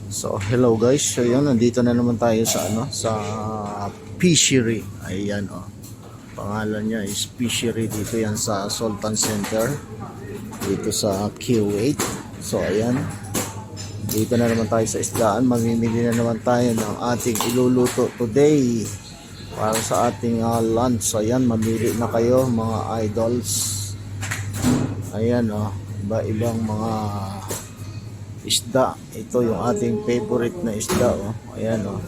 So, hello guys. So, yun, nandito na naman tayo sa sa fishery. Ayan, oh. Pangalan niya is fishery. Dito yan sa Sultan Center. Dito sa Q8. So, ayan. Dito na naman tayo sa isdaan. Mamimili na naman tayo ng ating iluluto today para sa ating lunch. So, ayan, mamili na kayo mga idols. Ayan, oh. Iba-ibang mga isda. Ito yung ating favorite na isda, oh. Ayan, oh.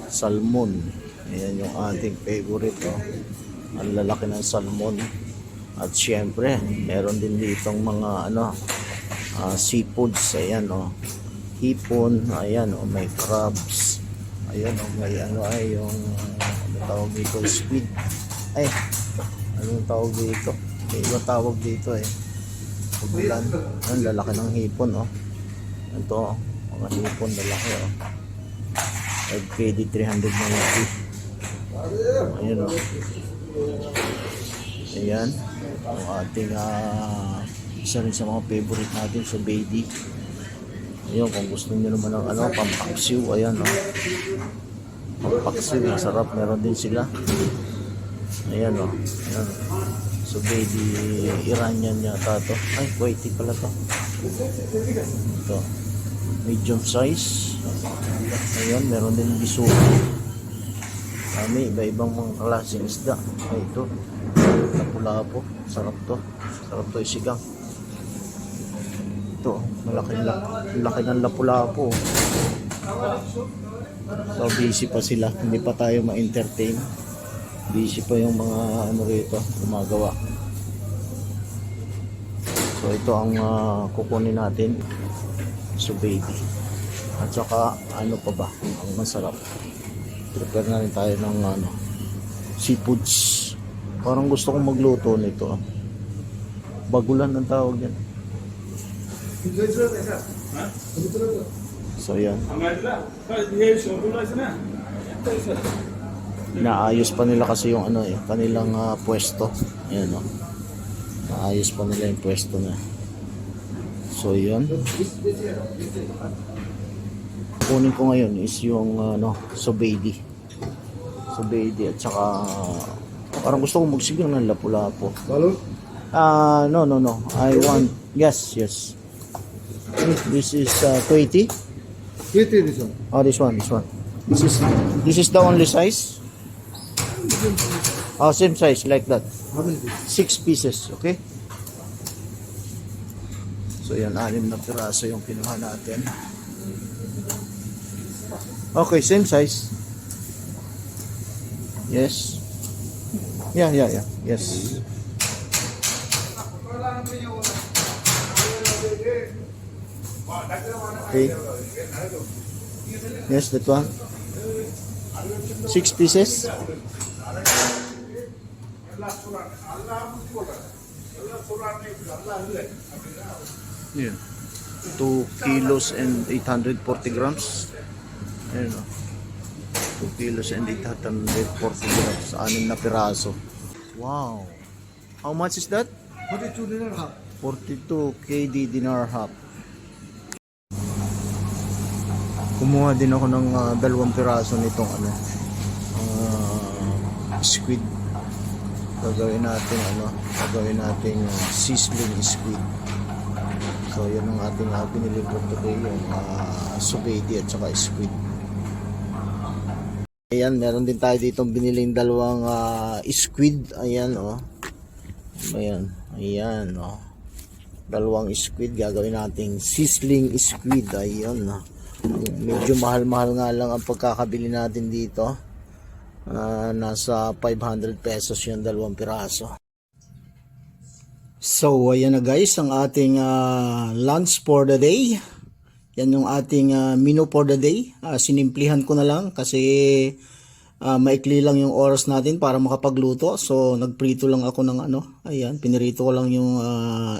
Salmon. Ayan yung ating favorite, oh. Ang lalaki ng salmon. At syempre, meron din ditong mga seafoods. Ayan, oh. Hipon. Ayan, oh. May crabs. Ayan, oh. May yung tawag dito, squid. Ay, anong tawag dito? May iba tawag dito, eh. Pugulan. Ang lalaki ng hipon, oh. Ito, mga hipon, lalaki, oh. KD 390. Ayan, oh. Ayan. Ang ating isa rin sa mga favorite natin, so baby. Ayan, kung gusto nyo naman ng pampaksiw, ayan, oh. Pampaksiw, masarap, meron din sila. Ayan, oh. Ayan. So baby, Iranian yata to. Ay, Kuwaiti pala to. Ito, medium size. Ayan, meron din bisugo. Kami, iba-ibang mga klaseng isda. Ay, ito, lapu-lapo. Sarap to. Sarap to isigang. Ito, malaki ng lapu-lapo. So busy pa sila, hindi pa tayo ma-entertain. Busy pa yung mga rito gumagawa. So ito ang kukunin natin, so baby. At saka pa ba ang masarap, prepare na rin tayo ng seafoods. Parang gusto kong magluto nito, bagulan ang tawag yan. So yan, naayos pa nila kasi yung kanilang pwesto. Ayan, oh. Naayos pa nila yung pwesto na. So yun, kunin ko ngayon is yung sobedi at saka parang gusto kong magsigang ng lapu-lapo. No, I want, yes, this is 20. This one. Oh, this one this is the only size. Oh, same size like that. How many pieces? 6 pieces, okay? So yan, 6 na piraso yung kinuha natin. Okay, same size. Yes. Yeah. Yes. Okay. Yes, that one. 6 pieces. Yeah. 2 kilos and 840 grams. Ayan, 2 kilos and 840 grams. 6 na piraso. Wow. How much is that? 42 dinar half. 42 KD dinar half. Kumuha din ako ng 2 piraso nitong squid. Gagawin natin sizzling squid. So yan ang ating binili for today, yung subedi at saka squid. Ayan, meron din tayo ditong biniling 2 squid. Ayan, oh. Ayan, oh. 2 squid, gagawin nating sizzling squid. Ayan, oh. Medyo mahal-mahal nga lang ang pagkakabili natin dito. Nasa 500 pesos yung 2 piraso. So ayan na guys, ang ating lunch for the day. Yan yung ating menu for the day. Sinimplihan ko na lang kasi maikli lang yung oras natin para makapagluto. So nagprito lang ako ng ayan, pinirito ko lang yung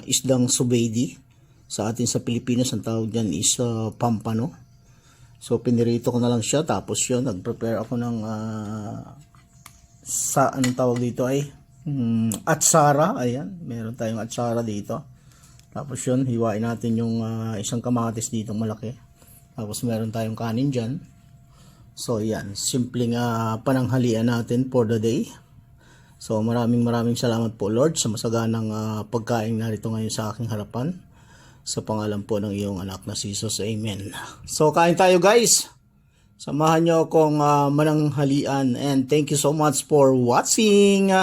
isdang subedi. Sa atin sa Pilipinas ang tawag dyan is pampano. So pinirito ko na lang siya, tapos yun, nag-prepare ako ng anong tawag dito ay atsara. Ayan, meron tayong atsara dito. Tapos yun, hiwain natin yung isang kamatis dito malaki. Tapos meron tayong kanin dyan. So yan, simpleng pananghalian natin for the day. So maraming salamat po Lord sa masaganang pagkain narito ngayon sa aking harapan. Sa pangalan po ng iyong anak na si Jesus. Amen. So kain tayo guys. Samahan nyo akong mananghalian and thank you so much for watching.